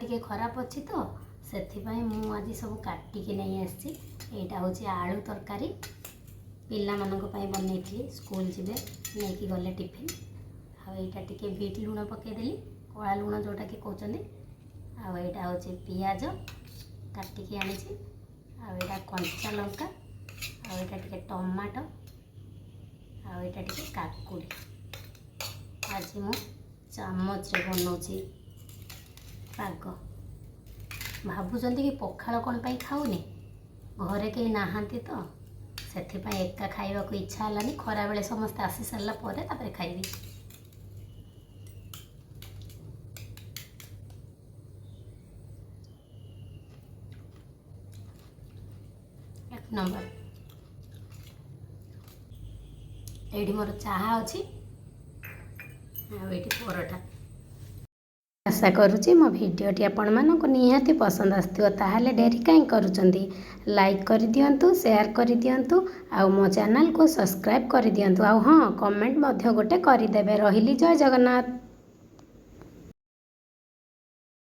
टिके खराब अच्छी तो ସେଥିପାଇଁ ମୁଁ ଆଜି ସବୁ କାଟିକି ନେଇ ଆସିଛି। ଏଇଟା ହେଉଛି ଆଳୁ ତରକାରୀ, ପିଲାମାନଙ୍କ ପାଇଁ ବନେଇଥିଲି, ସ୍କୁଲ ଯିବେ ନେଇକି ଗଲେ ଟିଫିନ୍। ଆଉ ଏଇଟା ଟିକେ ବିଟ୍ ଲୁଣ ପକାଇଦେଲି, କଳା ଲୁଣ ଯେଉଁଟାକି କହୁଛନ୍ତି। ଆଉ ଏଇଟା ହେଉଛି ପିଆଜ କାଟିକି ଆଣିଛି, ଆଉ ଏଇଟା କଞ୍ଚା ଲଙ୍କା, ଆଉ ଏଇଟା ଟିକେ ଟମାଟୋ, ଆଉ ଏଇଟା ଟିକେ କାକୁଡ଼ି। ଆଜି ମୁଁ ଚାମଚରେ ବନାଉଛି ପାଗ। ଭାବୁଛନ୍ତି କି ପଖାଳ କ'ଣ ପାଇଁ ଖାଉନି, ଘରେ କେହି ନାହାନ୍ତି ତ ସେଥିପାଇଁ ଏକା ଖାଇବାକୁ ଇଚ୍ଛା ହେଲାନି। ଖରାବେଳେ ସମସ୍ତେ ଆସି ସାରିଲା ପରେ ତାପରେ ଖାଇବି। ଏକ ନମ୍ବର। ଏଇଠି ମୋର ଚାହା ଅଛି, ଆଉ ଏଇଠି ପରଟା। ଆଶା କରୁଛି ମୋ ଭିଡ଼ିଓଟି ଆପଣମାନଙ୍କୁ ନିହାତି ପସନ୍ଦ ଆସିଥିବ। ତାହେଲେ ଡେରି କାହିଁ କରୁଛନ୍ତି, ଲାଇକ୍ କରିଦିଅନ୍ତୁ, ସେୟାର କରିଦିଅନ୍ତୁ, ଆଉ ମୋ ଚ୍ୟାନେଲକୁ ସବସ୍କ୍ରାଇବ୍ କରିଦିଅନ୍ତୁ। ଆଉ ହଁ, କମେଣ୍ଟ ମଧ୍ୟ ଗୋଟେ କରିଦେବେ। ରହିଲି, ଜୟ ଜଗନ୍ନାଥ।